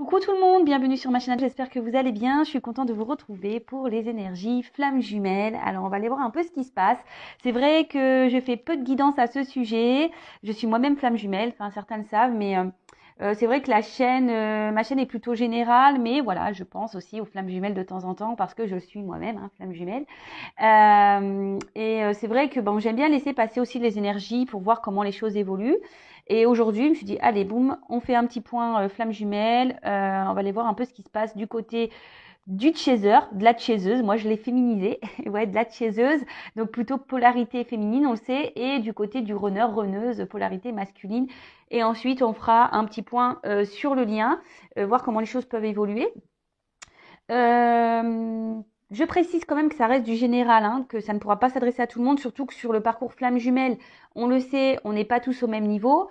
Coucou tout le monde, bienvenue sur ma chaîne, j'espère que vous allez bien. Je suis contente de vous retrouver pour les énergies flammes jumelles. Alors on va aller voir un peu ce qui se passe. C'est vrai que je fais peu de guidance à ce sujet. Je suis moi-même flamme jumelle, enfin certains le savent, mais c'est vrai que ma chaîne est plutôt générale, mais voilà, je pense aussi aux flammes jumelles de temps en temps parce que je suis moi-même flamme jumelle. C'est vrai que bon, j'aime bien laisser passer aussi les énergies pour voir comment les choses évoluent. Et aujourd'hui, je me suis dit, allez, boum, on fait un petit point flamme jumelle. On va aller voir un peu ce qui se passe du côté du chaser, de la chaiseuse. Moi, je l'ai féminisé. Ouais, de la chaiseuse. Donc, plutôt polarité féminine, on le sait. Et du côté du runner, runneuse, polarité masculine. Et ensuite, on fera un petit point sur le lien, voir comment les choses peuvent évoluer. Je précise quand même que ça reste du général, que ça ne pourra pas s'adresser à tout le monde, surtout que sur le parcours flamme jumelle, on le sait, on n'est pas tous au même niveau.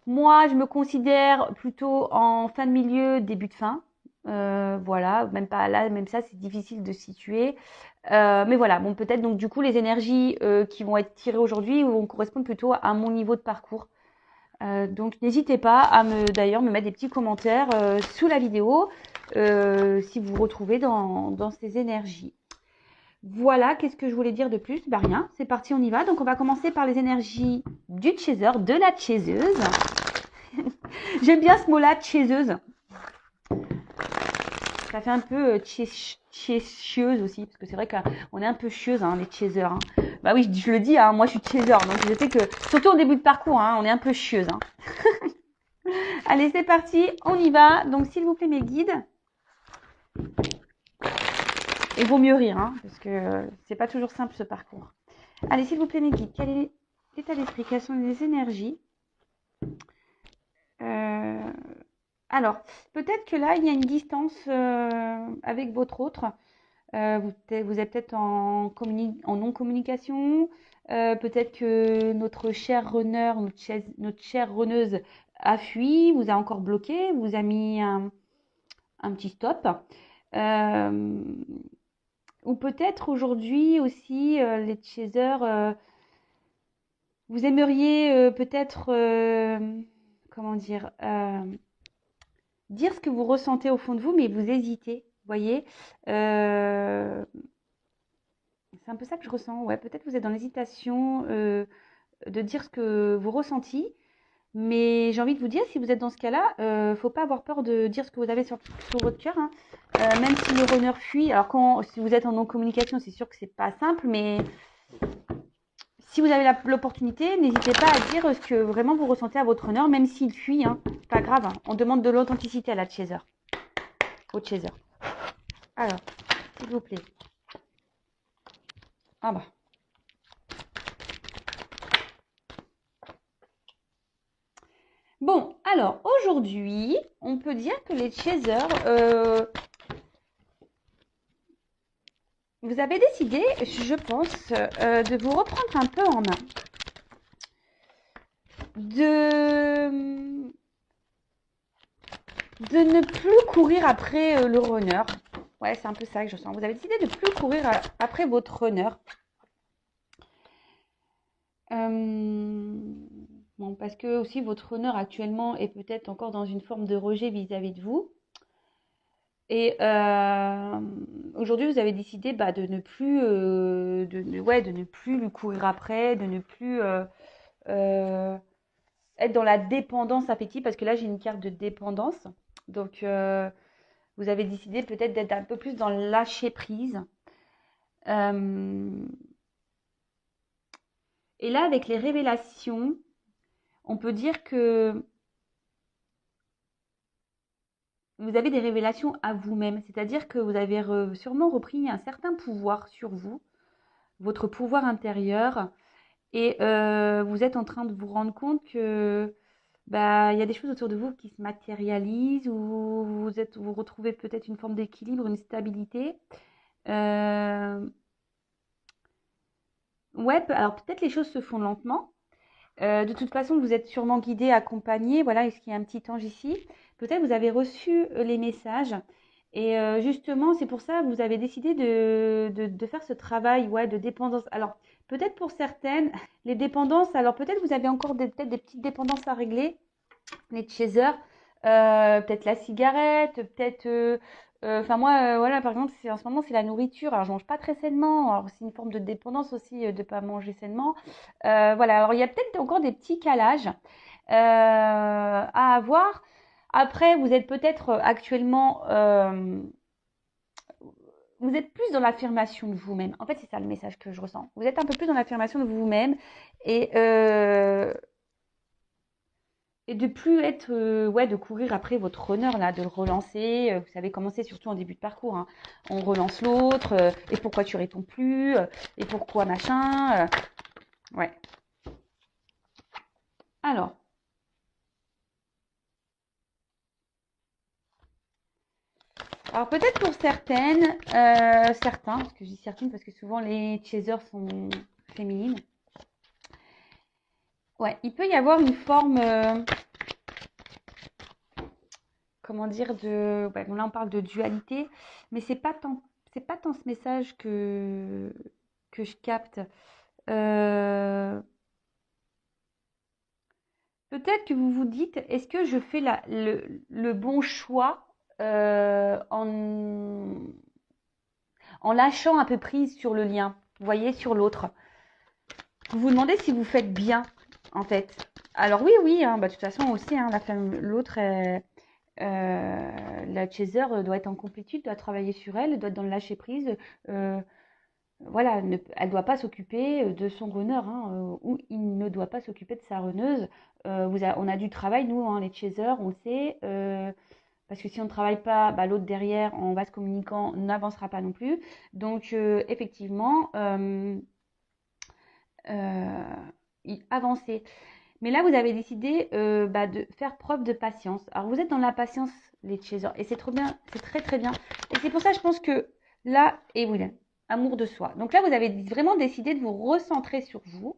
Moi, je me considère plutôt en fin de milieu, début de fin. Voilà, même pas là, même ça, c'est difficile de situer. Mais voilà, bon, peut-être donc du coup, les énergies qui vont être tirées aujourd'hui vont correspondre plutôt à mon niveau de parcours. Donc n'hésitez pas à d'ailleurs me mettre des petits commentaires sous la vidéo si vous vous retrouvez dans ces énergies. Voilà, qu'est-ce que je voulais dire de plus? Bah rien, c'est parti, on y va. Donc on va commencer par les énergies du chaser, de la chaiseuse. J'aime bien ce mot-là, chaiseuse. Ça fait un peu chieuse aussi, parce que c'est vrai qu'on est un peu chieuse, les chasers. Bah oui, je le dis, moi je suis chaser, donc je sais que, surtout au début de parcours, on est un peu chieuse. Allez, c'est parti, on y va. Donc s'il vous plaît mes guides, il vaut mieux rire, parce que c'est pas toujours simple ce parcours. Allez, s'il vous plaît mes guides, quel est l'état d'esprit, quelles sont les énergies Alors, peut-être que là, il y a une distance avec votre autre. Vous êtes peut-être en non-communication. Peut-être que notre cher runner, notre chère runneuse a fui, vous a encore bloqué, vous a mis un petit stop. Ou peut-être aujourd'hui aussi, les chasers, vous aimeriez peut-être, comment dire ce que vous ressentez au fond de vous, mais vous hésitez, voyez. C'est un peu ça que je ressens. Ouais, peut-être vous êtes dans l'hésitation de dire ce que vous ressentez, mais j'ai envie de vous dire, si vous êtes dans ce cas-là, faut pas avoir peur de dire ce que vous avez sur votre cœur, même si le runner fuit. Alors si vous êtes en non-communication, c'est sûr que c'est pas simple, mais si vous avez l'opportunité, n'hésitez pas à dire ce que vraiment vous ressentez à votre runner, même s'il fuit, pas grave. On demande de l'authenticité à la chaser, au chaser. Alors, s'il vous plaît. Ah bah. Bon, alors aujourd'hui, on peut dire que les chasers, vous avez décidé, je pense, de vous reprendre un peu en main. De ne plus courir après le runner. Ouais, c'est un peu ça que je sens. Vous avez décidé de ne plus courir après votre runner. Bon, parce que aussi votre runner actuellement est peut-être encore dans une forme de rejet vis-à-vis de vous. Et aujourd'hui, vous avez décidé de ne plus, de ne plus lui courir après, de ne plus être dans la dépendance affective, parce que là, j'ai une carte de dépendance. Donc, vous avez décidé peut-être d'être un peu plus dans le lâcher prise. Et là, avec les révélations, on peut dire que vous avez des révélations à vous-même, c'est-à-dire que vous avez sûrement repris un certain pouvoir sur vous, votre pouvoir intérieur, et vous êtes en train de vous rendre compte que il y a des choses autour de vous qui se matérialisent, ou vous retrouvez peut-être une forme d'équilibre, une stabilité. Ouais, alors peut-être les choses se font lentement. De toute façon, vous êtes sûrement guidé, accompagné. Voilà, est-ce qu'il y a un petit ange ici? Peut-être vous avez reçu les messages. Et justement, c'est pour ça que vous avez décidé de faire ce travail, de dépendance. Alors, peut-être pour certaines, les dépendances, alors peut-être vous avez encore peut-être des petites dépendances à régler, les chasers. peut-être la cigarette, peut-être. Enfin moi, voilà, par exemple, en ce moment, c'est la nourriture. Alors, je mange pas très sainement. Alors, c'est une forme de dépendance aussi de pas manger sainement. Voilà. Alors, il y a peut-être encore des petits calages à avoir. Après, vous êtes peut-être actuellement, vous êtes plus dans l'affirmation de vous-même. En fait, c'est ça le message que je ressens. Vous êtes un peu plus dans l'affirmation de vous-même et et de plus être, ouais, de courir après votre honneur, là, de le relancer. Vous savez comment c'est, surtout en début de parcours, hein. On relance l'autre, et pourquoi tu réponds plus, et pourquoi machin. Ouais. Alors, alors peut-être pour certaines, certains, parce que je dis certaines parce que souvent les chasers sont féminines. Ouais, il peut y avoir une forme, comment dire, de, ouais, bon là on parle de dualité, mais c'est pas tant ce message que je capte. Euh, Peut-être que vous vous dites, est-ce que je fais le bon choix en lâchant un peu prise sur le lien, vous voyez, sur l'autre. Vous vous demandez si vous faites bien, en fait. Alors oui, oui, hein, bah, de toute façon aussi, hein, la femme, l'autre, la chaser doit être en complétude, doit travailler sur elle, doit être dans le lâcher prise. euh, voilà, elle ne doit pas s'occuper de son runner, hein, ou il ne doit pas s'occuper de sa runneuse. On a du travail, nous, hein, les chasers, on le sait, parce que si on ne travaille pas, bah, l'autre derrière, en vase communicant, n'avancera pas non plus. Donc, effectivement, avancer. Mais là, vous avez décidé bah, de faire preuve de patience. Alors, vous êtes dans la patience, les chasers, et c'est trop bien, c'est très très bien. Et c'est pour ça, je pense que là, et oui, amour de soi. Donc là, vous avez vraiment décidé de vous recentrer sur vous,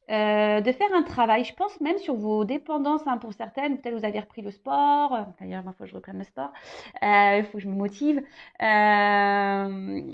de faire un travail, je pense même sur vos dépendances, hein, pour certaines. Peut-être vous avez repris le sport. D'ailleurs, il faut que je reprenne le sport. Il faut que je me motive.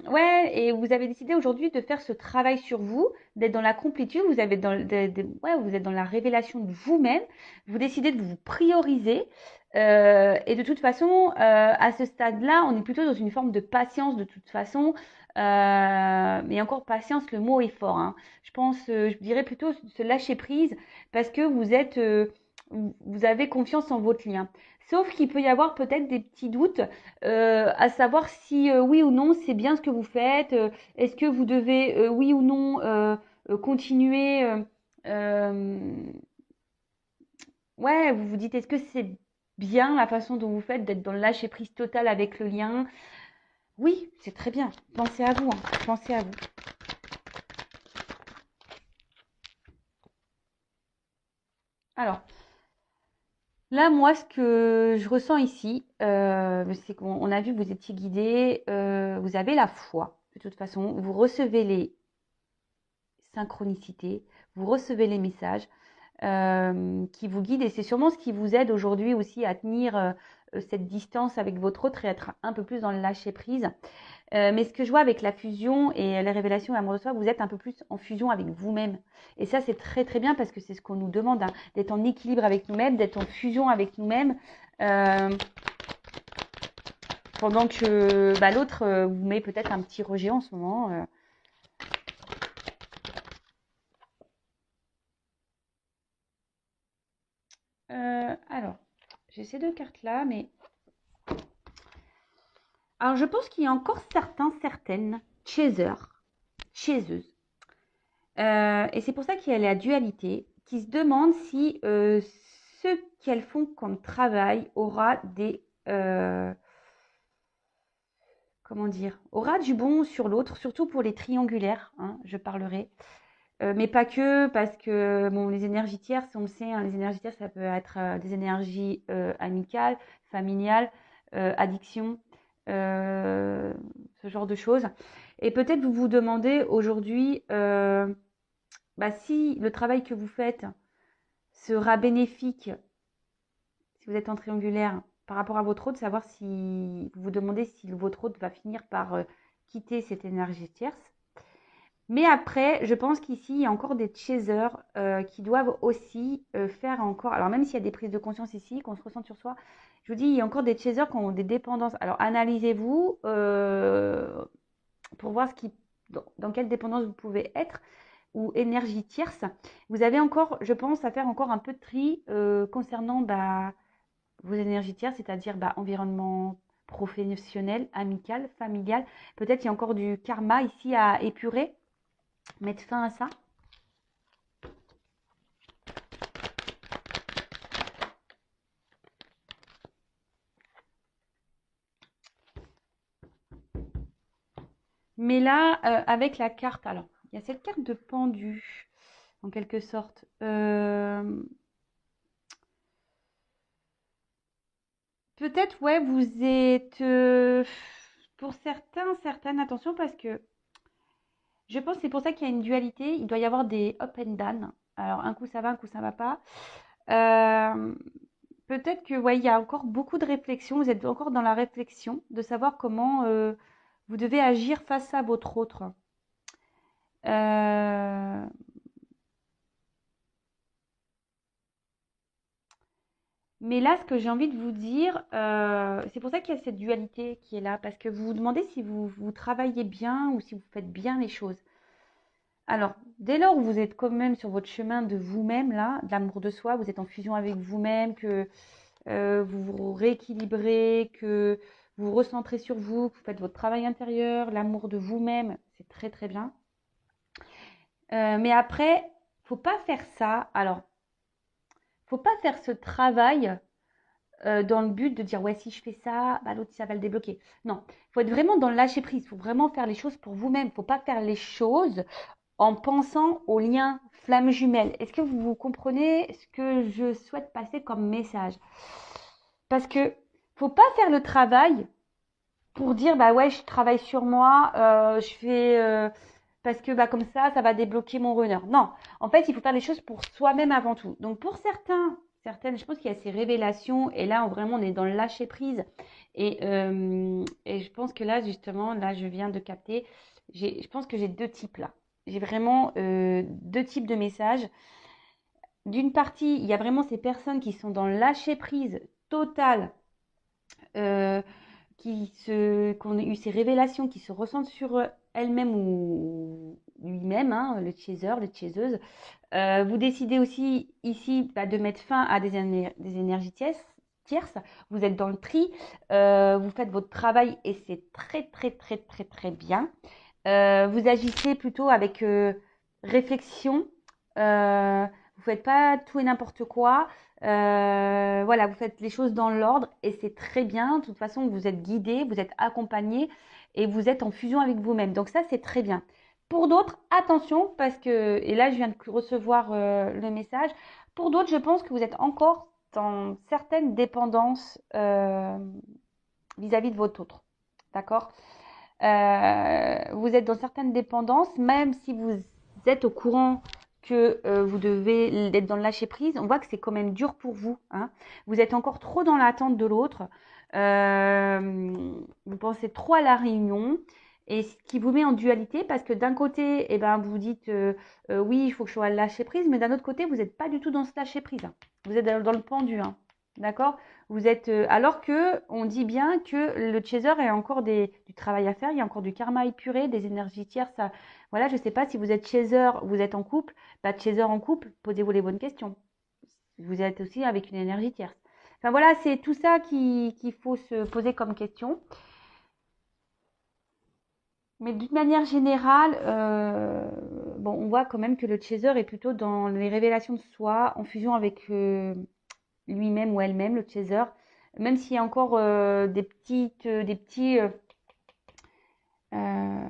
Ouais, et vous avez décidé aujourd'hui de faire ce travail sur vous, d'être dans la complétude. Vous avez ouais, vous êtes dans la révélation de vous-même. Vous décidez de vous prioriser. Et de toute façon, à ce stade-là, on est plutôt dans une forme de patience de toute façon. Mais encore patience, le mot est fort, hein. Je pense, je dirais plutôt se lâcher prise parce que vous avez confiance en votre lien. Sauf qu'il peut y avoir peut-être des petits doutes à savoir si oui ou non c'est bien ce que vous faites. Est-ce que vous devez oui ou non continuer ouais, vous vous dites est-ce que c'est bien la façon dont vous faites d'être dans le lâcher prise total avec le lien? Oui, c'est très bien. Pensez à vous, hein. Pensez à vous. Alors, là, moi, ce que je ressens ici, c'est qu'on a vu que vous étiez guidé, vous avez la foi, de toute façon, vous recevez les synchronicités, vous recevez les messages qui vous guident et c'est sûrement ce qui vous aide aujourd'hui aussi à tenir cette distance avec votre autre et être un peu plus dans le lâcher prise. Mais ce que je vois avec la fusion et les révélations et l'amour de soi, vous êtes un peu plus en fusion avec vous-même. Et ça, c'est très très bien parce que c'est ce qu'on nous demande, hein, d'être en équilibre avec nous-mêmes, d'être en fusion avec nous-mêmes. Euh, Pendant que bah, l'autre vous met peut-être un petit rejet en ce moment. Alors, j'ai ces deux cartes-là, mais... Alors, je pense qu'il y a encore certaines chasers, chaseuses. Et c'est pour ça qu'il y a la dualité, qui se demande si ce qu'elles font comme travail aura des... comment dire, aura du bon sur l'autre, surtout pour les triangulaires, hein, je parlerai. Mais pas que, parce que bon, les énergies tierces, on le sait, hein, les énergies tierces, ça peut être des énergies amicales, familiales, addiction, euh, ce genre de choses. Et peut-être vous vous demandez aujourd'hui bah, si le travail que vous faites sera bénéfique, si vous êtes en triangulaire, par rapport à votre hôte, savoir si vous vous demandez si votre hôte va finir par quitter cette énergie tierce. Mais après, je pense qu'ici, il y a encore des chasers qui doivent aussi faire encore. Alors, même s'il y a des prises de conscience ici, qu'on se ressent sur soi, je vous dis, il y a encore des chasers qui ont des dépendances. Alors, analysez-vous pour voir dans quelle dépendance vous pouvez être ou énergie tierce. Vous avez encore, je pense, à faire encore un peu de tri concernant vos énergies tierces, c'est-à-dire environnement professionnel, amical, familial. Peut-être il y a encore du karma ici à épurer, mettre fin à ça. Mais là, avec la carte, alors, il y a cette carte de pendu, en quelque sorte. Peut-être, ouais, vous êtes, pour certains, certaines, attention, parce que je pense que c'est pour ça qu'il y a une dualité. Il doit y avoir des up and down. Alors, un coup ça va, un coup ça va pas. Euh, Peut-être que, ouais, il y a encore beaucoup de réflexion. Vous êtes encore dans la réflexion de savoir comment vous devez agir face à votre autre. Euh, Mais là, ce que j'ai envie de vous dire, c'est pour ça qu'il y a cette dualité qui est là, parce que vous vous demandez si vous travaillez bien ou si vous faites bien les choses. Alors, dès lors où vous êtes quand même sur votre chemin de vous-même, là, de l'amour de soi, vous êtes en fusion avec vous-même, que vous vous rééquilibrez, que vous vous recentrez sur vous, que vous faites votre travail intérieur, l'amour de vous-même, c'est très très bien. Mais après, faut pas faire ça. Alors, faut pas faire ce travail dans le but de dire ouais si je fais ça, l'autre ça va le débloquer. Non, il faut être vraiment dans le lâcher prise, il faut vraiment faire les choses pour vous-même, il ne faut pas faire les choses en pensant au lien flamme jumelle. Est-ce que vous comprenez ce que je souhaite passer comme message? Parce que faut pas faire le travail pour dire bah ouais je travaille sur moi, je fais parce que comme ça va débloquer mon runner. Non, en fait il faut faire les choses pour soi-même avant tout. Donc pour certaines, je pense qu'il y a ces révélations et là vraiment on est dans le lâcher prise et je pense que là justement là je viens de capter, je pense que j'ai deux types là. J'ai vraiment deux types de messages. D'une partie, il y a vraiment ces personnes qui sont dans le lâcher prise total euh, qui ont eu ces révélations, qui se ressentent sur elles-mêmes ou lui-même, hein, le chaser, les chaseuses. Vous décidez aussi ici de mettre fin à des énergies tierces. Vous êtes dans le tri, vous faites votre travail et c'est très très très très très bien. Vous agissez plutôt avec réflexion. Vous faites pas tout et n'importe quoi. Voilà, vous faites les choses dans l'ordre et c'est très bien. De toute façon, vous êtes guidé, vous êtes accompagné et vous êtes en fusion avec vous-même. Donc ça, c'est très bien. Pour d'autres, attention parce que, et là, je viens de recevoir le message. Pour d'autres, je pense que vous êtes encore dans certaines dépendances vis-à-vis de votre autre. D'accord? Vous êtes dans certaines dépendances, même si vous êtes au courant que vous devez être dans le lâcher prise, on voit que c'est quand même dur pour vous. Hein. Vous êtes encore trop dans l'attente de l'autre. Vous pensez trop à la réunion. Et ce qui vous met en dualité, parce que d'un côté, vous vous dites oui, il faut que je sois lâcher prise, mais d'un autre côté, vous n'êtes pas du tout dans ce lâcher prise. Hein. Vous êtes dans le pendu. Hein. D'accord? Vous êtes alors que on dit bien que le chaser a encore du travail à faire, il y a encore du karma épuré, des énergies tierces. Voilà, je ne sais pas si vous êtes chaser, vous êtes en couple, chaser en couple, posez-vous les bonnes questions. Vous êtes aussi avec une énergie tierce. Enfin voilà, c'est tout ça qu'il faut se poser comme question. Mais d'une manière générale, on voit quand même que le chaser est plutôt dans les révélations de soi, en fusion avec lui-même ou elle-même, le chaser, même s'il y a encore des petits euh,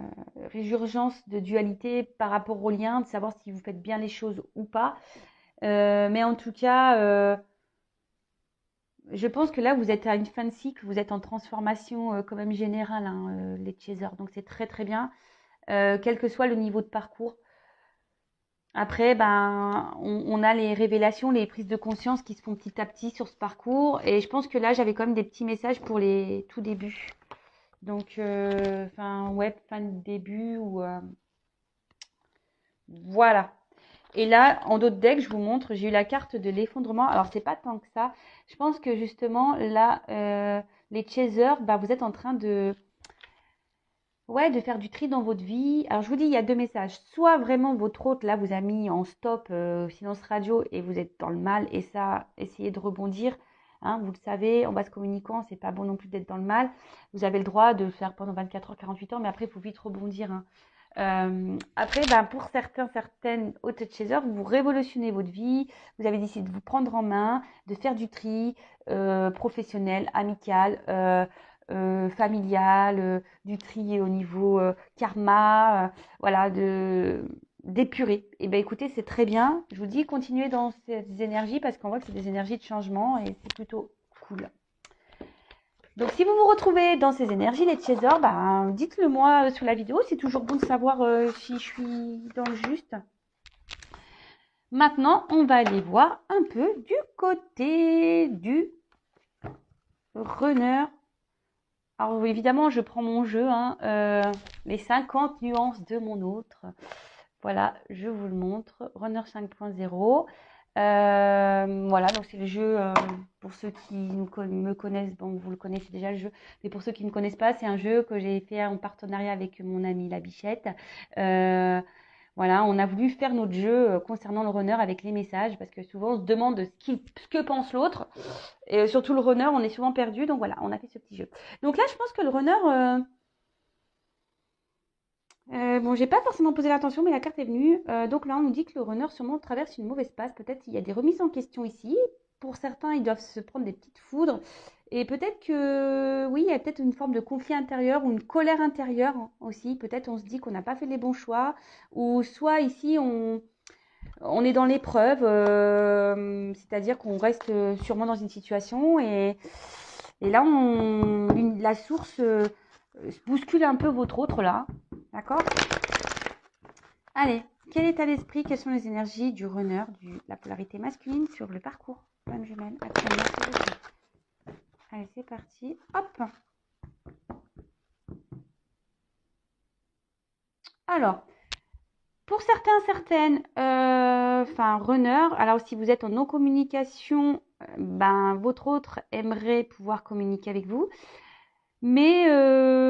résurgences de dualité par rapport au lien, de savoir si vous faites bien les choses ou pas. Mais en tout cas, je pense que là, vous êtes à une fin de cycle, vous êtes en transformation quand même générale, hein, les chasers. Donc c'est très très bien, quel que soit le niveau de parcours. Après, on a les révélations, les prises de conscience qui se font petit à petit sur ce parcours. Et je pense que là, j'avais quand même des petits messages pour les tout débuts. Donc, fin de début ou Voilà. Et là, en d'autres decks, je vous montre, j'ai eu la carte de l'effondrement. Alors, c'est pas tant que ça. Je pense que justement, là, les chasers, bah, vous êtes en train de, ouais, de faire du tri dans votre vie. Alors, je vous dis, il y a deux messages. Soit vraiment votre hôte, là, vous a mis en stop, silence radio, et vous êtes dans le mal. Et ça, essayez de rebondir. Hein, vous le savez, en base communicant, c'est pas bon non plus d'être dans le mal. Vous avez le droit de le faire pendant 24 heures, 48 heures, mais après, il faut vite rebondir. Hein. Après, ben, pour certaines hôtes chasers, vous révolutionnez votre vie. Vous avez décidé de vous prendre en main, de faire du tri professionnel, amical, familial, du tri au niveau karma, voilà, d'épurer. Et ben écoutez, c'est très bien. Je vous dis, continuez dans ces énergies parce qu'on voit que c'est des énergies de changement et c'est plutôt cool. Donc, si vous vous retrouvez dans ces énergies, les chasers, ben, dites-le moi sous la vidéo. C'est toujours bon de savoir si je suis dans le juste. Maintenant, on va aller voir un peu du côté du runner. Alors, évidemment, je prends mon jeu, hein, les 50 nuances de mon autre. Voilà, je vous le montre. Runner 5.0. Voilà, donc c'est le jeu, pour ceux qui me connaissent, bon, vous le connaissez déjà le jeu, mais pour ceux qui ne connaissent pas, c'est un jeu que j'ai fait en partenariat avec mon ami La Bichette. Voilà, on a voulu faire notre jeu concernant le runner avec les messages, parce que souvent on se demande ce que pense l'autre, et surtout le runner, on est souvent perdu, donc voilà, on a fait ce petit jeu. Donc là, je pense que le runner... bon, j'ai pas forcément posé l'attention, mais la carte est venue. Donc là, on nous dit que le runner sûrement traverse une mauvaise passe. Peut-être il y a des remises en question ici. Pour certains, ils doivent se prendre des petites foudres. Et peut-être que, oui, il y a peut-être une forme de conflit intérieur ou une colère intérieure aussi. Peut-être on se dit qu'on n'a pas fait les bons choix. Ou soit ici, on est dans l'épreuve. C'est-à-dire qu'on reste sûrement dans une situation. Et là, la source bouscule un peu votre autre là. D'accord? Allez, quel état d'esprit, quelles sont les énergies du runner, la polarité masculine sur le parcours flamme jumelle actuellement, s'il vous plaît. Allez, c'est parti. Hop. Alors, pour certains, certaines, enfin, runner, alors si vous êtes en non-communication, ben, votre autre aimerait pouvoir communiquer avec vous. Mais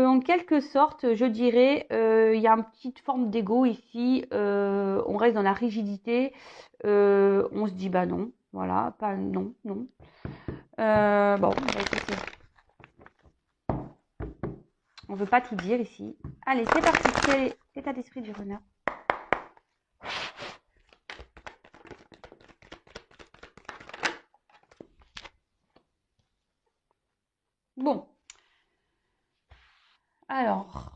en quelque sorte, je dirais, il y a une petite forme d'ego ici. On reste dans la rigidité. On se dit bah non, voilà, pas non, non. Bon, bah, écoutez, on veut pas tout dire ici. Allez, c'est parti. Quel est l'état d'esprit du runner? Bon, alors,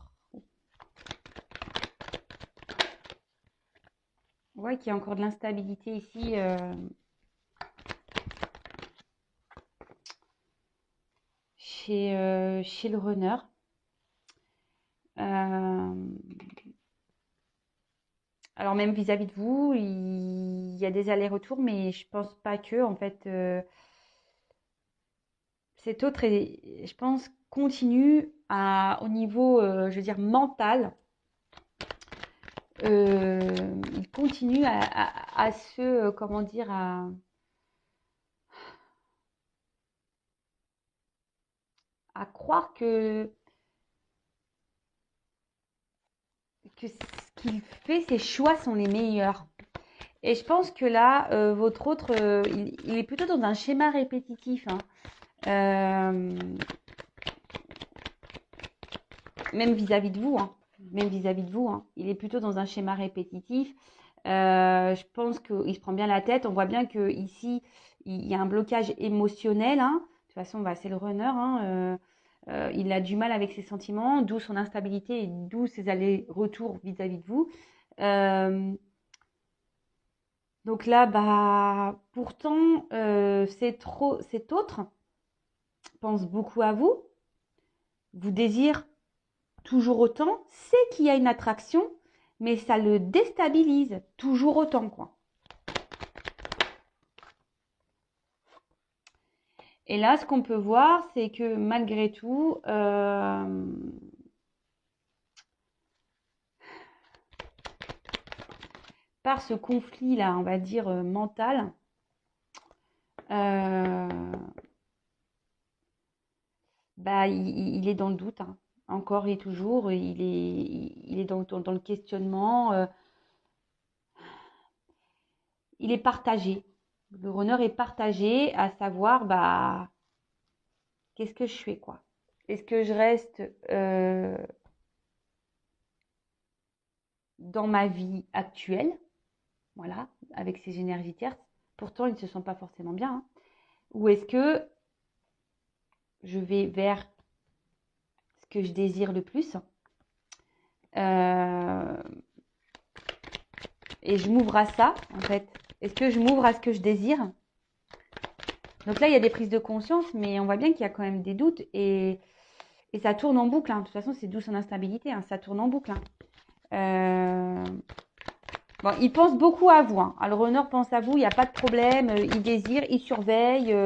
on voit qu'il y a encore de l'instabilité ici. Chez le runner. Alors même vis-à-vis de vous, il y a des allers-retours, mais je pense pas que, en fait, cet autre, je pense, continue au niveau, je veux dire, mental. Il continue à se, comment dire, à croire que ce qu'il fait, ses choix sont les meilleurs. Et je pense que là, votre autre, il est plutôt dans un schéma répétitif. Hein. Euh, même vis-à-vis de vous. Hein. Même vis-à-vis de vous. Hein. Il est plutôt dans un schéma répétitif. Je pense qu'il se prend bien la tête. On voit bien qu'ici, il y a un blocage émotionnel. Hein. De toute façon, bah, c'est le runner. Hein. Il a du mal avec ses sentiments, d'où son instabilité et d'où ses allers-retours vis-à-vis de vous. Donc là, bah, pourtant, cet autre pense beaucoup à vous, vous désire toujours autant, sait qu'il y a une attraction, mais ça le déstabilise toujours autant, quoi. Et là, ce qu'on peut voir, c'est que malgré tout, par ce conflit-là, on va dire, mental, euh, bah, il est dans le doute, hein. Encore et toujours, il est dans le questionnement. Il est partagé. Le runner est partagé à savoir, bah, qu'est-ce que je fais, quoi? Est-ce que je reste dans ma vie actuelle, voilà, avec ces énergies tierces? Pourtant, ils ne se sentent pas forcément bien, hein. Ou est-ce que je vais vers ce que je désire le plus euh, et je m'ouvre à ça, en fait? Est-ce que je m'ouvre à ce que je désire? Donc là, il y a des prises de conscience, mais on voit bien qu'il y a quand même des doutes et ça tourne en boucle, hein. De toute façon, c'est d'où son instabilité, hein. Ça tourne en boucle, hein. Euh, Bon, il pense beaucoup à vous, hein. Le runner pense à vous, il n'y a pas de problème. Il désire, il surveille.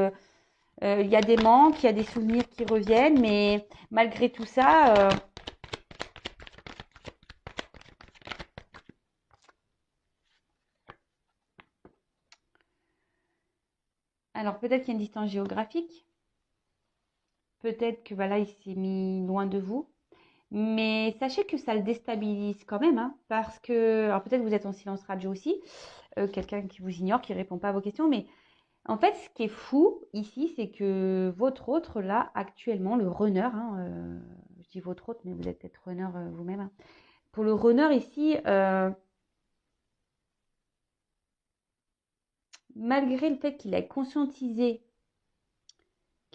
Il y a des manques, il y a des souvenirs qui reviennent, mais malgré tout ça, alors peut-être qu'il y a une distance géographique, peut-être que voilà, il s'est mis loin de vous, mais sachez que ça le déstabilise quand même, hein, parce que, alors peut-être que vous êtes en silence radio aussi, quelqu'un qui vous ignore, qui répond pas à vos questions, mais en fait, ce qui est fou ici, c'est que votre autre, là, actuellement, le runner, hein, je dis votre autre, mais vous êtes peut-être runner vous-même, hein. Pour le runner ici, malgré le fait qu'il ait conscientisé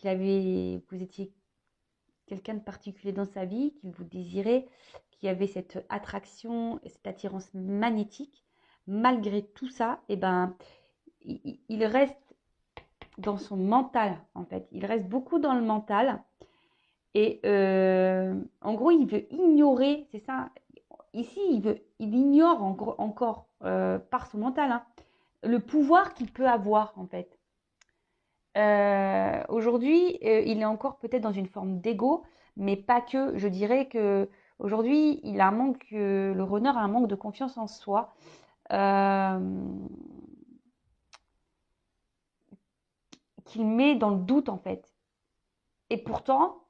vous étiez quelqu'un de particulier dans sa vie, qu'il vous désirait, qu'il y avait cette attraction, cette attirance magnétique, malgré tout ça, eh ben, il reste dans son mental, en fait. Il reste beaucoup dans le mental. Et en gros, il veut ignorer, c'est ça. Ici, il ignore encore par son mental, hein, le pouvoir qu'il peut avoir, en fait. Aujourd'hui, il est encore peut-être dans une forme d'ego, mais pas que. Je dirais que aujourd'hui, il a un manque, le runner a un manque de confiance en soi, euh, qu'il met dans le doute en fait. Et pourtant,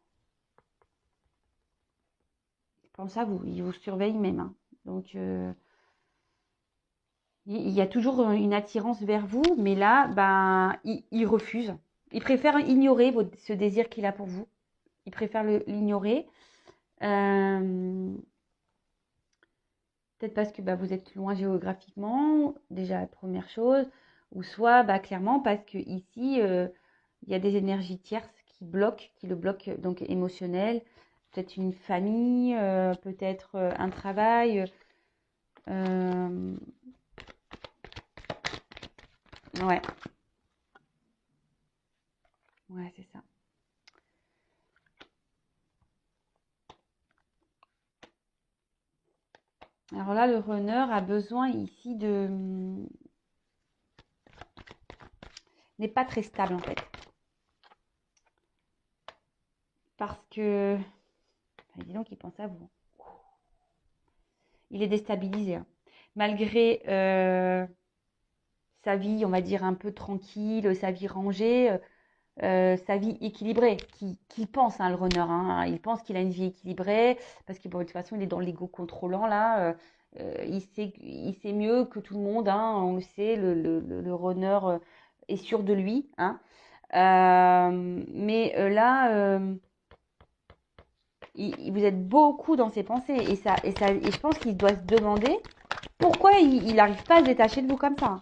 il pense à vous, il vous surveille même, hein. Donc, il y a toujours une attirance vers vous, mais là, ben, il refuse. Il préfère ignorer ce désir qu'il a pour vous. Il préfère l'ignorer. Euh, Peut-être parce que bah, vous êtes loin géographiquement, déjà la première chose, ou soit bah, clairement parce que ici il y a des énergies tierces qui le bloquent donc émotionnel, peut-être une famille, peut-être un travail. euh, ouais, ouais, c'est ça. Alors là, le runner a besoin ici n'est pas très stable en fait, parce que dis donc, il pense à vous. Il est déstabilisé, hein. Malgré sa vie, on va dire, un peu tranquille, sa vie rangée, sa vie équilibrée, qui pense, hein, le runner, hein, il pense qu'il a une vie équilibrée, parce que bon, de toute façon, il est dans l'ego contrôlant, là, il sait mieux que tout le monde, hein, on le sait, le runner est sûr de lui, hein. Mais là, vous êtes beaucoup dans ses pensées, et je pense qu'il doit se demander pourquoi il n'arrive pas à se détacher de vous comme ça, hein.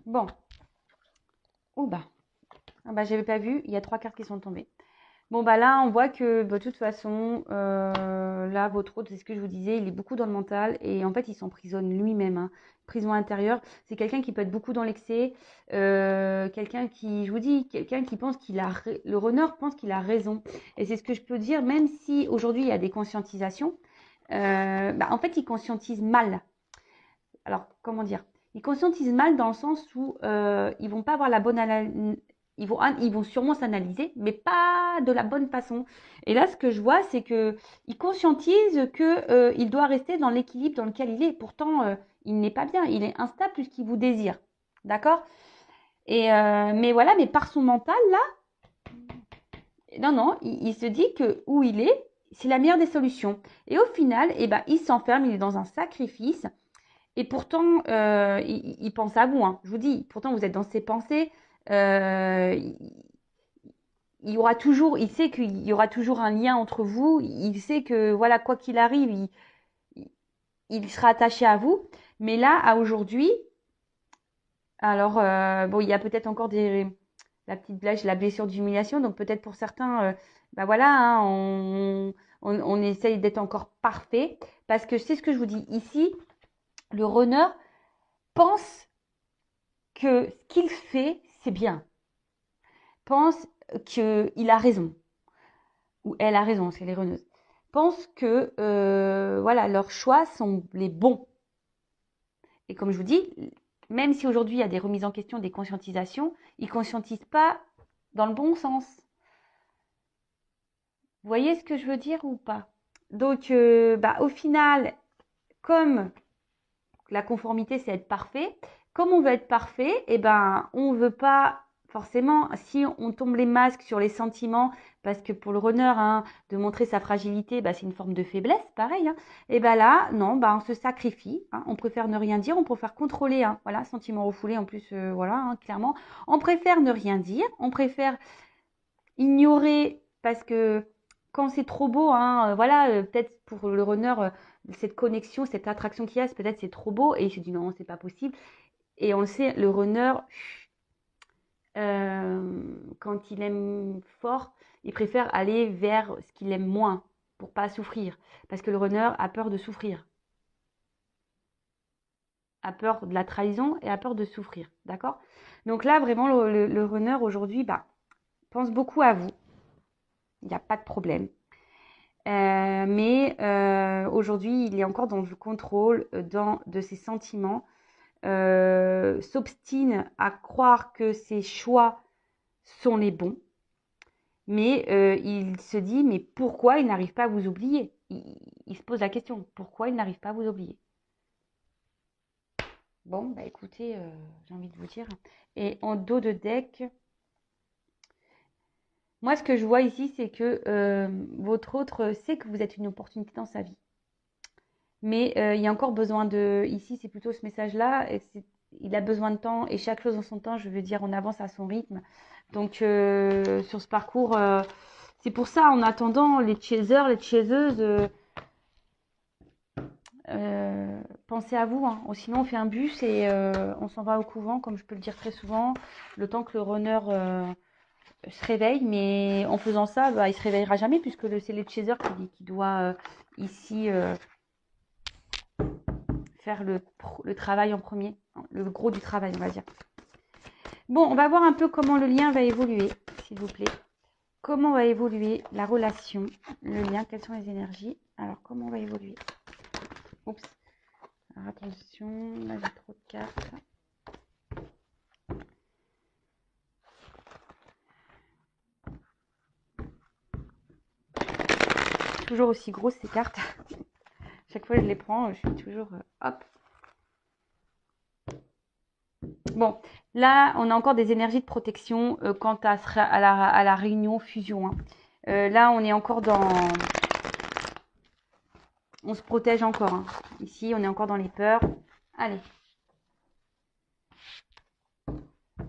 Bon, oh bah, ah bah j'avais pas vu, il y a 3 cartes qui sont tombées. Bon bah là on voit que bah, de toute façon là votre autre, c'est ce que je vous disais, il est beaucoup dans le mental et en fait il s'emprisonne lui-même, hein. Prison intérieure, c'est quelqu'un qui peut être beaucoup dans l'excès, quelqu'un qui, je vous dis, quelqu'un qui pense le runner pense qu'il a raison, et c'est ce que je peux dire, même si aujourd'hui il y a des conscientisations, bah, en fait il conscientise mal. Alors comment dire, ils conscientisent mal dans le sens où ils vont pas avoir ils vont sûrement s'analyser, mais pas de la bonne façon. Et là, ce que je vois, c'est qu'il conscientise qu'il doit rester dans l'équilibre dans lequel il est. Pourtant, il n'est pas bien, il est instable puisqu'il vous désire. D'accord? Mais voilà, mais par son mental, là, non, il se dit que où il est, c'est la meilleure des solutions. Et au final, eh ben, il s'enferme, il est dans un sacrifice. Et pourtant, il pense à vous. Hein. Je vous dis, pourtant, vous êtes dans ses pensées. Il y aura toujours, il sait qu'il y aura toujours un lien entre vous. Il sait que, voilà, quoi qu'il arrive, il sera attaché à vous. Mais là, à aujourd'hui, alors, bon, il y a peut-être encore la petite blague, la blessure d'humiliation. Donc, peut-être pour certains, bah voilà, hein, on essaye d'être encore parfait. Parce que c'est ce que je vous dis ici, le runner pense que ce qu'il fait, c'est bien. Pense qu'il a raison. Ou elle a raison, c'est les runneuses. Pense que voilà, leurs choix sont les bons. Et comme je vous dis, même si aujourd'hui il y a des remises en question, des conscientisations, ils ne conscientisent pas dans le bon sens. Vous voyez ce que je veux dire ou pas? Donc, au final, comme la conformité, c'est être parfait, comme on veut être parfait, eh ben, on ne veut pas forcément, si on tombe les masques sur les sentiments, parce que pour le runner, hein, de montrer sa fragilité, c'est une forme de faiblesse, pareil. Hein, et là, non, on se sacrifie. Hein, on préfère ne rien dire, on préfère contrôler. Hein, voilà, sentiment refoulé en plus, voilà, hein, clairement. On préfère ne rien dire, on préfère ignorer parce que quand c'est trop beau, hein, voilà, peut-être pour le runner, cette connexion, cette attraction qu'il y a, peut-être c'est trop beau et il se dit non, c'est pas possible. Et on le sait, le runner, quand il aime fort, il préfère aller vers ce qu'il aime moins pour pas souffrir. Parce que le runner a peur de souffrir, a peur de la trahison et a peur de souffrir. D'accord? Donc là, vraiment, le runner aujourd'hui pense beaucoup à vous. Il n'y a pas de problème. Mais aujourd'hui, il est encore dans le contrôle de ses sentiments, s'obstine à croire que ses choix sont les bons, mais il se dit, mais pourquoi il n'arrive pas à vous oublier? Il se pose la question, pourquoi il n'arrive pas à vous oublier? Bon, écoutez, j'ai envie de vous dire. Et en dos de deck, moi, ce que je vois ici, c'est que votre autre sait que vous êtes une opportunité dans sa vie. Mais il y a encore besoin de... Ici, c'est plutôt ce message-là. Il a besoin de temps et chaque chose en son temps, je veux dire, on avance à son rythme. Donc, sur ce parcours, c'est pour ça, en attendant, les chasers, les chaseuses, pensez à vous. Hein. Sinon, on fait un bus et on s'en va au couvent, comme je peux le dire très souvent, le temps que le runner se réveille. Mais en faisant ça, il se réveillera jamais puisque c'est les chasers qui doit ici... faire le travail en premier, le gros du travail, on va dire. Bon, on va voir un peu comment le lien va évoluer, s'il vous plaît. Comment va évoluer la relation, le lien, quelles sont les énergies. Alors, comment on va évoluer? Oups. Alors, attention, là, j'ai trop de cartes. Toujours aussi grosses, ces cartes. Chaque fois que je les prends, je suis toujours... hop. Bon, là, on a encore des énergies de protection quant à la réunion fusion. Hein. Là, on est encore dans... On se protège encore. Hein. Ici, on est encore dans les peurs. Allez.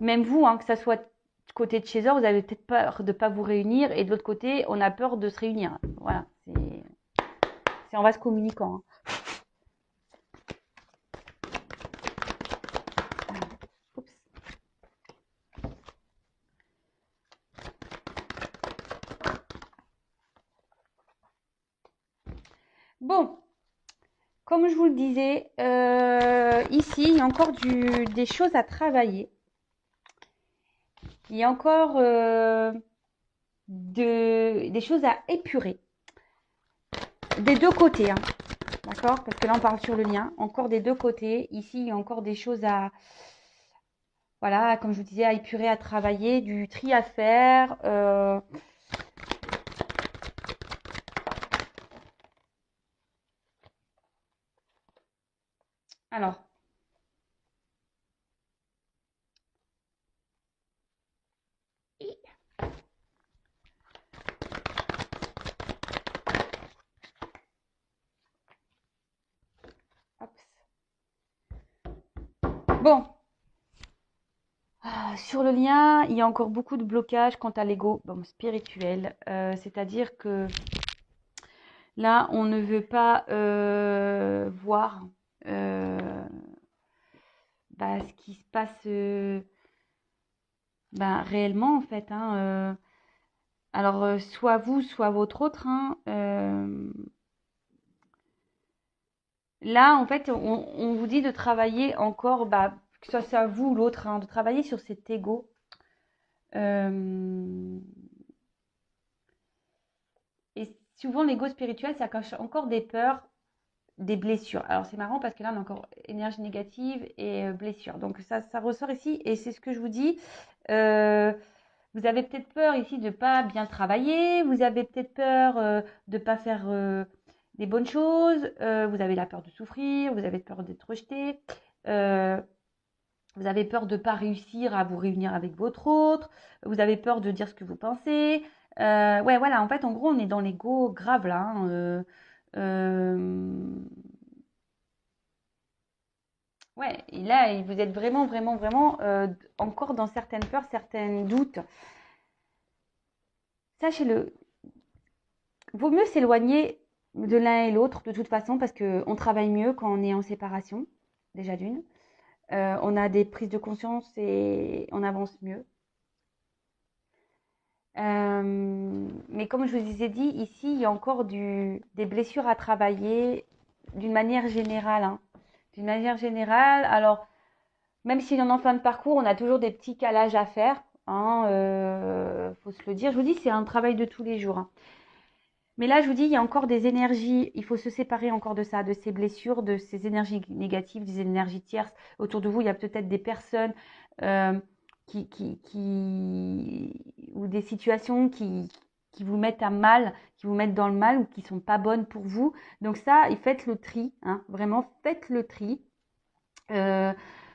Même vous, hein, que ça soit côté de chez eux, vous avez peut-être peur de ne pas vous réunir. Et de l'autre côté, on a peur de se réunir. Voilà. C'est en vase communicant. Hein. Oups. Bon, comme je vous le disais, ici, il y a encore des choses à travailler. Il y a encore des choses à épurer. Des deux côtés, hein. D'accord? Parce que là, on parle sur le lien. Encore des deux côtés. Ici, il y a encore des choses voilà, comme je vous disais, à épurer, à travailler, du tri à faire. Alors, hop. Bon, sur le lien, il y a encore beaucoup de blocages quant à l'ego spirituel. C'est-à-dire que là, on ne veut pas voir ce qui se passe réellement, en fait. Alors, soit vous, soit votre autre. Là, en fait, on vous dit de travailler encore, que ce soit vous ou l'autre, de travailler sur cet ego. Euh, et souvent, l'ego spirituel, ça cache encore des peurs, des blessures. Alors, c'est marrant parce que là, on a encore énergie négative et blessure. Donc, ça ressort ici. Et c'est ce que je vous dis. Euh, Vous avez peut-être peur ici de ne pas bien travailler. Vous avez peut-être peur de ne pas faire des bonnes choses. Vous avez la peur de souffrir. Vous avez peur d'être rejeté. Euh, Vous avez peur de ne pas réussir à vous réunir avec votre autre. Vous avez peur de dire ce que vous pensez. Ouais, voilà, en fait, en gros, on est dans l'ego grave là. Euh, ouais, et là, vous êtes vraiment, vraiment, vraiment encore dans certaines peurs, certains doutes. Sachez-le, vaut mieux s'éloigner de l'un et l'autre de toute façon parce qu'on travaille mieux quand on est en séparation, déjà d'une. On a des prises de conscience et on avance mieux. Mais comme je vous ai dit, ici, il y a encore des blessures à travailler d'une manière générale. D'une manière générale, alors, même si on est en fin de parcours, on a toujours des petits calages à faire. Faut se le dire. Je vous dis, c'est un travail de tous les jours. Mais là, je vous dis, il y a encore des énergies, il faut se séparer encore de ça, de ces blessures, de ces énergies négatives, des énergies tierces. Autour de vous, il y a peut-être des personnes euh, ou des situations qui vous mettent à mal, qui vous mettent dans le mal ou qui sont pas bonnes pour vous. Donc ça, faites le tri, vraiment, faites le tri. Euh,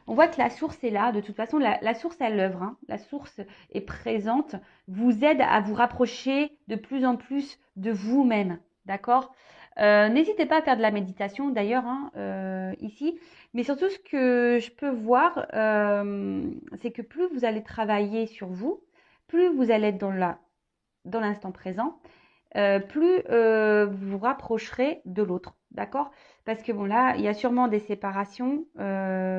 on voit que la source est là. De toute façon, la source, elle œuvre. La source est présente, vous aide à vous rapprocher de plus en plus de vous-même. D'accord. N'hésitez pas à faire de la méditation d'ailleurs ici. Mais surtout, ce que je peux voir, c'est que plus vous allez travailler sur vous, plus vous allez être dans l'instant présent, plus vous vous rapprocherez de l'autre, d'accord? Parce que bon là, il y a sûrement des séparations,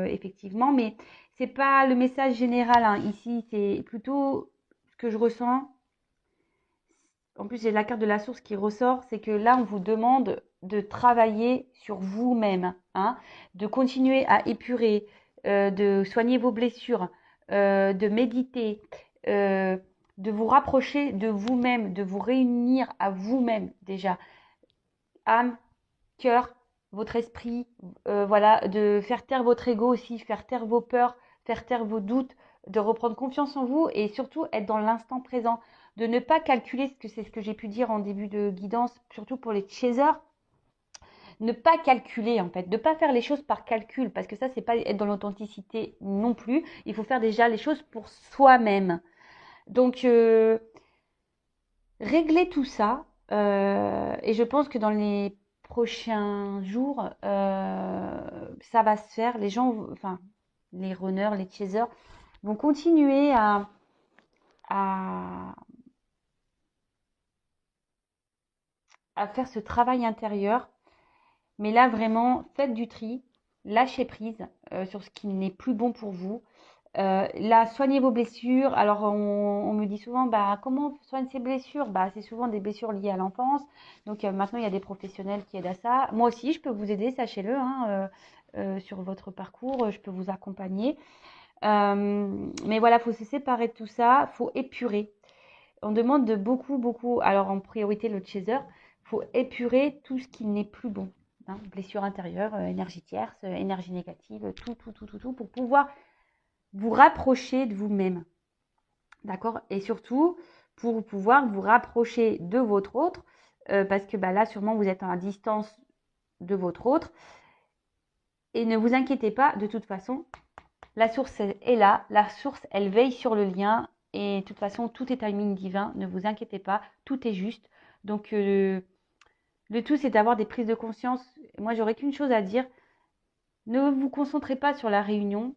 effectivement, mais c'est pas le message général ici, c'est plutôt ce que je ressens. En plus, j'ai la carte de la source qui ressort, c'est que là, on vous demande de travailler sur vous-même, de continuer à épurer, de soigner vos blessures, de méditer, euh, de vous rapprocher de vous-même, de vous réunir à vous-même déjà, âme, cœur, votre esprit, voilà, de faire taire votre ego aussi, faire taire vos peurs, faire taire vos doutes, de reprendre confiance en vous et surtout être dans l'instant présent, de ne pas calculer ce que c'est ce que j'ai pu dire en début de guidance, surtout pour les chasers, ne pas calculer en fait, de ne pas faire les choses par calcul parce que ça c'est pas être dans l'authenticité non plus. Il faut faire déjà les choses pour soi-même. Donc régler tout ça et je pense que dans les prochains jours, ça va se faire. Les gens, enfin, les runners, les chasers vont continuer à, à faire ce travail intérieur. Mais là, vraiment, faites du tri, lâchez prise sur ce qui n'est plus bon pour vous. Là, soignez vos blessures. Alors, on me dit souvent, comment on soigne ses blessures? C'est souvent des blessures liées à l'enfance. Donc, maintenant, il y a des professionnels qui aident à ça. Moi aussi, je peux vous aider, sachez-le, sur votre parcours. Je peux vous accompagner. Mais voilà, il faut se séparer de tout ça. Il faut épurer. On demande de beaucoup, beaucoup. Alors, en priorité, le chaser. Il faut épurer tout ce qui n'est plus bon. Blessure intérieure, énergie tierce, énergie négative, tout, tout, tout, tout, tout, pour pouvoir vous rapprocher de vous-même. D'accord? Et surtout, pour pouvoir vous rapprocher de votre autre, parce que là, sûrement, vous êtes à distance de votre autre. Et ne vous inquiétez pas, de toute façon, la source est là. La source, elle veille sur le lien. Et de toute façon, tout est timing divin. Ne vous inquiétez pas, tout est juste. Donc, le tout, c'est d'avoir des prises de conscience. Moi, j'aurais qu'une chose à dire. Ne vous concentrez pas sur la réunion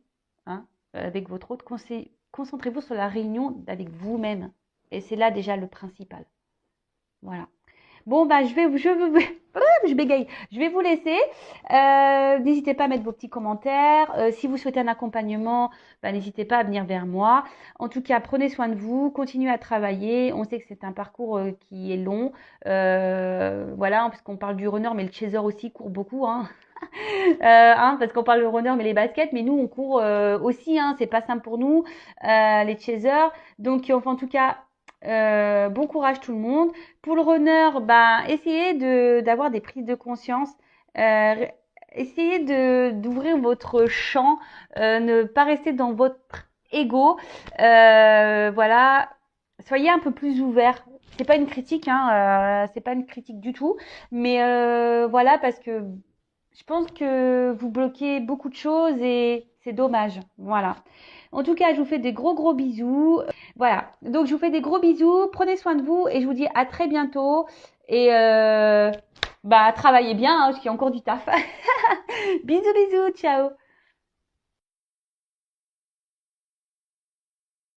avec votre autre. Concentrez-vous sur la réunion avec vous-même. Et c'est là déjà le principal. Voilà. Bon, je bégaye. Je vais vous laisser. N'hésitez pas à mettre vos petits commentaires. Si vous souhaitez un accompagnement, n'hésitez pas à venir vers moi. En tout cas, prenez soin de vous. Continuez à travailler. On sait que c'est un parcours qui est long. Voilà, parce qu'on parle du runner, mais le chaser aussi court beaucoup. Parce qu'on parle de runner, mais les baskets. Mais nous, on court aussi. C'est pas simple pour nous, les chasers. Donc, enfin, en tout cas, bon courage tout le monde. Pour le runner, essayez d'avoir des prises de conscience. Essayez d'ouvrir votre champ, ne pas rester dans votre ego. Voilà, soyez un peu plus ouvert. C'est pas une critique, c'est pas une critique du tout, mais voilà, parce que je pense que vous bloquez beaucoup de choses et c'est dommage. Voilà. En tout cas, je vous fais des gros bisous. Voilà. Donc, je vous fais des gros bisous. Prenez soin de vous et je vous dis à très bientôt. Et travaillez bien, parce qu'il y a encore du taf. Bisous, ciao.